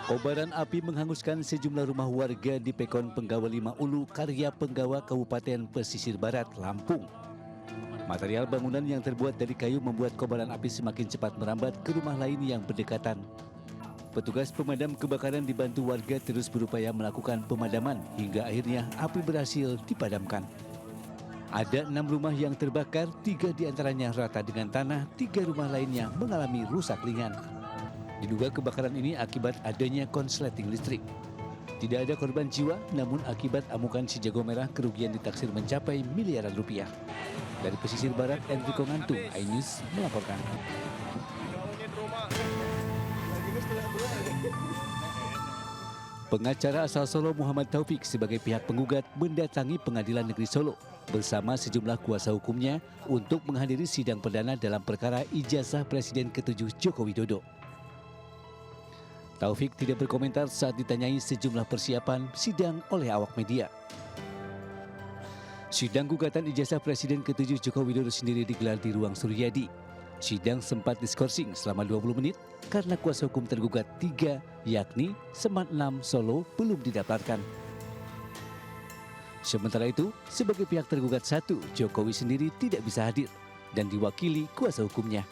Kobaran api menghanguskan sejumlah rumah warga di Pekon Penggawa 5 Ulu, Karya Penggawa, Kabupaten Pesisir Barat, Lampung. Material bangunan yang terbuat dari kayu membuat kobaran api semakin cepat merambat ke rumah lain yang berdekatan. Petugas pemadam kebakaran dibantu warga terus berupaya melakukan pemadaman hingga akhirnya api berhasil dipadamkan. Ada 6 rumah yang terbakar, 3 diantaranya rata dengan tanah, 3 rumah lainnya mengalami rusak ringan. Diduga kebakaran ini akibat adanya konsleting listrik. Tidak ada korban jiwa, namun akibat amukan si jago merah kerugian ditaksir mencapai miliaran rupiah. Dari pesisir barat, Enrico Ngantung, iNews melaporkan. Pengacara asal Solo Muhammad Taufik sebagai pihak penggugat mendatangi Pengadilan Negeri Solo bersama sejumlah kuasa hukumnya untuk menghadiri sidang perdana dalam perkara ijazah Presiden ke-7 Joko Widodo. Taufik tidak berkomentar saat ditanyai sejumlah persiapan sidang oleh awak media. Sidang gugatan ijazah Presiden ke-7 Joko Widodo sendiri digelar di ruang Suryadi. Sidang sempat diskorsing selama 20 menit karena kuasa hukum tergugat 3, yakni Semat 6 Solo belum didaftarkan. Sementara itu, sebagai pihak tergugat 1, Jokowi sendiri tidak bisa hadir dan diwakili kuasa hukumnya.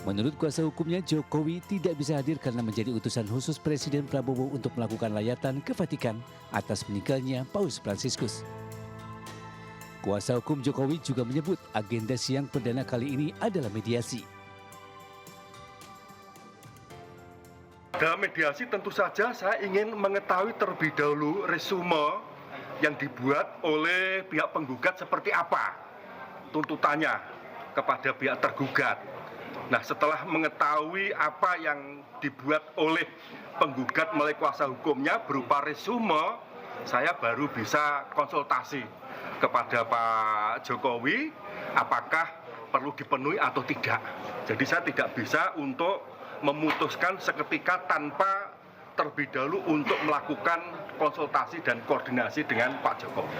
Menurut kuasa hukumnya, Jokowi tidak bisa hadir karena menjadi utusan khusus Presiden Prabowo untuk melakukan layatan ke Vatikan atas meninggalnya Paus Fransiskus. Kuasa hukum Jokowi juga menyebut agenda sidang perdana kali ini adalah mediasi. Dalam mediasi tentu saja saya ingin mengetahui terlebih dahulu resume yang dibuat oleh pihak penggugat seperti apa tuntutannya kepada pihak tergugat. Nah, setelah mengetahui apa yang dibuat oleh penggugat melalui kuasa hukumnya berupa resume, saya baru bisa konsultasi kepada Pak Jokowi apakah perlu dipenuhi atau tidak. Jadi saya tidak bisa untuk memutuskan seketika tanpa terlebih dahulu untuk melakukan konsultasi dan koordinasi dengan Pak Jokowi.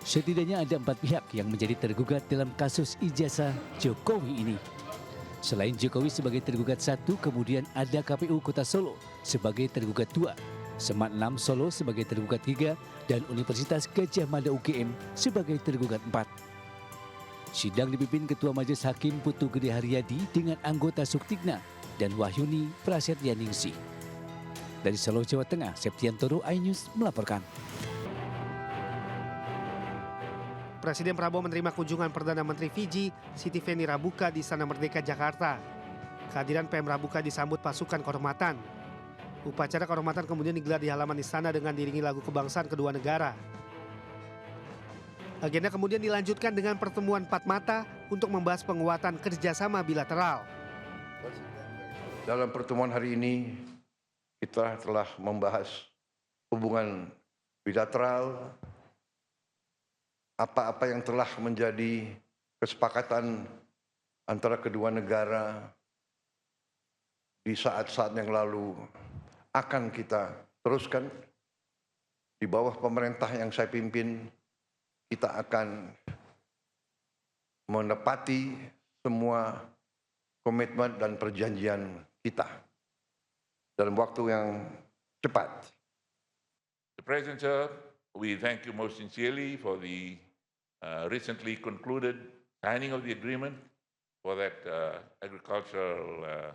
Setidaknya ada 4 pihak yang menjadi tergugat dalam kasus ijazah Jokowi ini. Selain Jokowi sebagai tergugat 1, kemudian ada KPU Kota Solo sebagai tergugat 2, Semat 6 Solo sebagai tergugat 3, dan Universitas Gadjah Mada UGM sebagai tergugat 4. Sidang dipimpin Ketua Majelis Hakim Putu Gede Haryadi dengan anggota Suktigna dan Wahyuni Prasetyaningsih. Dari Solo, Jawa Tengah, Septian Toro, iNews melaporkan. Presiden Prabowo menerima kunjungan Perdana Menteri Fiji, Siti Feni Rabuka di Istana Merdeka, Jakarta. Kehadiran PM Rabuka disambut pasukan kehormatan. Upacara kehormatan kemudian digelar di halaman istana dengan diiringi lagu kebangsaan kedua negara. Agenda kemudian dilanjutkan dengan pertemuan 4 mata untuk membahas penguatan kerjasama bilateral. Dalam pertemuan hari ini, kita telah membahas hubungan bilateral, apa-apa yang telah menjadi kesepakatan antara kedua negara di saat-saat yang lalu akan kita teruskan. Di bawah pemerintah yang saya pimpin, kita akan menepati semua komitmen dan perjanjian kita dalam waktu yang cepat. The President, sir, we thank you most sincerely for the recently concluded signing of the agreement for that agricultural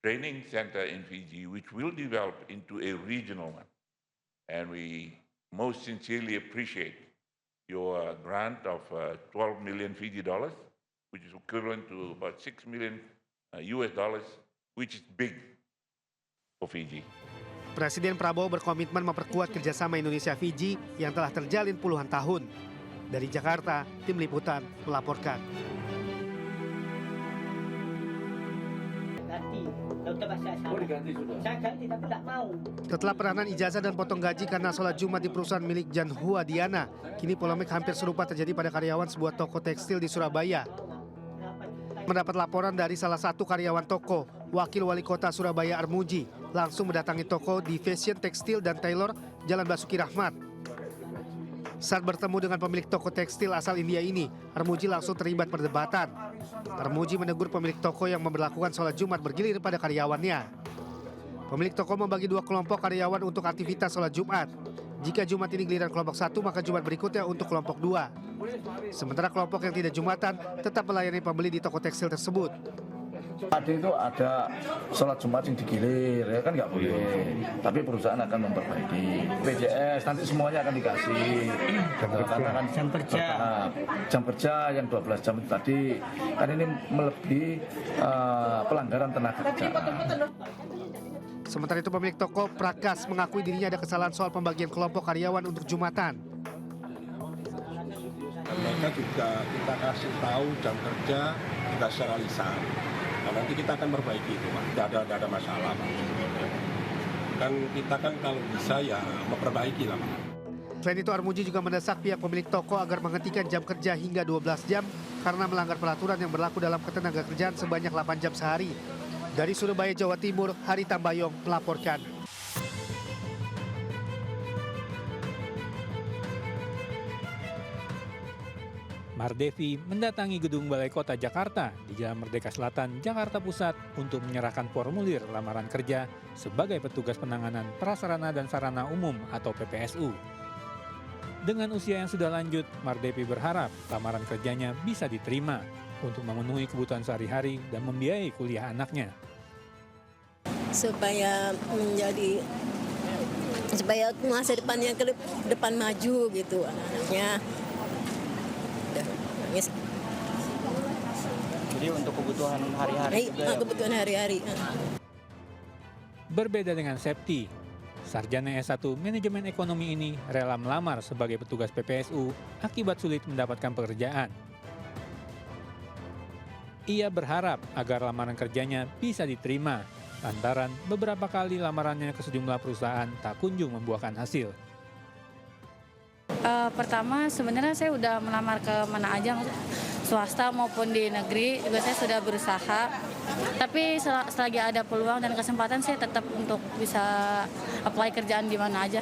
training center in Fiji, which will develop into a regional one. And we most sincerely appreciate your grant of 12 million Fiji dollars, which is equivalent to about $6 million US dollars, which is big for Fiji. Presiden Prabowo berkomitmen memperkuat kerjasama Indonesia-Fiji yang telah terjalin puluhan tahun. Dari Jakarta, Tim Liputan melaporkan. Setelah peranan ijazah dan potong gaji karena sholat Jumat di perusahaan milik Jan Hua Diana, kini polemik hampir serupa terjadi pada karyawan sebuah toko tekstil di Surabaya. Mendapat laporan dari salah satu karyawan toko, Wakil Wali Kota Surabaya Armuji langsung mendatangi toko di Fashion Tekstil dan Tailor Jalan Basuki Rahmat. Saat bertemu dengan pemilik toko tekstil asal India ini, Armuji langsung terlibat perdebatan. Armuji menegur pemilik toko yang memberlakukan sholat Jumat bergilir pada karyawannya. Pemilik toko membagi 2 kelompok karyawan untuk aktivitas sholat Jumat. Jika Jumat ini giliran kelompok 1, maka Jumat berikutnya untuk kelompok 2. Sementara kelompok yang tidak Jumatan tetap melayani pembeli di toko tekstil tersebut. Tadi itu ada sholat Jumat yang digilir, ya kan nggak boleh. Tapi perusahaan akan memperbaiki. BPJS nanti semuanya akan dikasih. Jam kerja yang 12 jam itu tadi. Kan ini melebihi pelanggaran tenaga kerja. Sementara itu pemilik toko Prakas mengakui dirinya ada kesalahan soal pembagian kelompok karyawan untuk Jumatan. Mereka juga kita kasih tahu jam kerja kita secara lisan. Nah, nanti kita akan perbaiki itu, Pak. Tidak ada masalah, Pak. Kan kita kan kalau bisa ya memperbaiki lah, Pak. Selain itu Armuji juga mendesak pihak pemilik toko agar menghentikan jam kerja hingga 12 jam karena melanggar peraturan yang berlaku dalam ketenagakerjaan sebanyak 8 jam sehari. Dari Surabaya, Jawa Timur, Hari Tambayong melaporkan. Mardevi mendatangi gedung Balai Kota Jakarta di Jalan Merdeka Selatan, Jakarta Pusat untuk menyerahkan formulir lamaran kerja sebagai petugas penanganan prasarana dan sarana umum atau PPSU. Dengan usia yang sudah lanjut, Mardevi berharap lamaran kerjanya bisa diterima untuk memenuhi kebutuhan sehari-hari dan membiayai kuliah anaknya. Supaya masa depannya ke depan maju gitu anak-anaknya. Jadi untuk kebutuhan hari-hari juga ya? Kebutuhan hari-hari. Berbeda dengan Septi, sarjana S1 Manajemen Ekonomi ini rela melamar sebagai petugas PPSU akibat sulit mendapatkan pekerjaan. Ia berharap agar lamaran kerjanya bisa diterima, lantaran beberapa kali lamarannya ke sejumlah perusahaan tak kunjung membuahkan hasil. Pertama sebenarnya saya udah melamar ke mana aja, swasta maupun di negeri juga saya sudah berusaha. Tapi selagi ada peluang dan kesempatan saya tetap untuk bisa apply kerjaan di mana aja.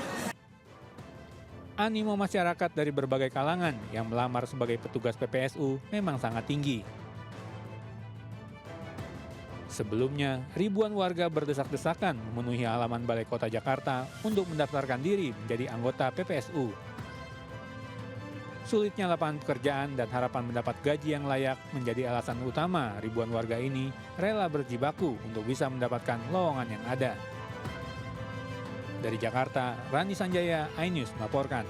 Animo masyarakat dari berbagai kalangan yang melamar sebagai petugas PPSU memang sangat tinggi. Sebelumnya, ribuan warga berdesak-desakan memenuhi halaman Balai Kota Jakarta untuk mendaftarkan diri menjadi anggota PPSU. Sulitnya lapangan pekerjaan dan harapan mendapat gaji yang layak menjadi alasan utama ribuan warga ini rela berjibaku untuk bisa mendapatkan lowongan yang ada. Dari Jakarta, Rani Sanjaya, iNews melaporkan.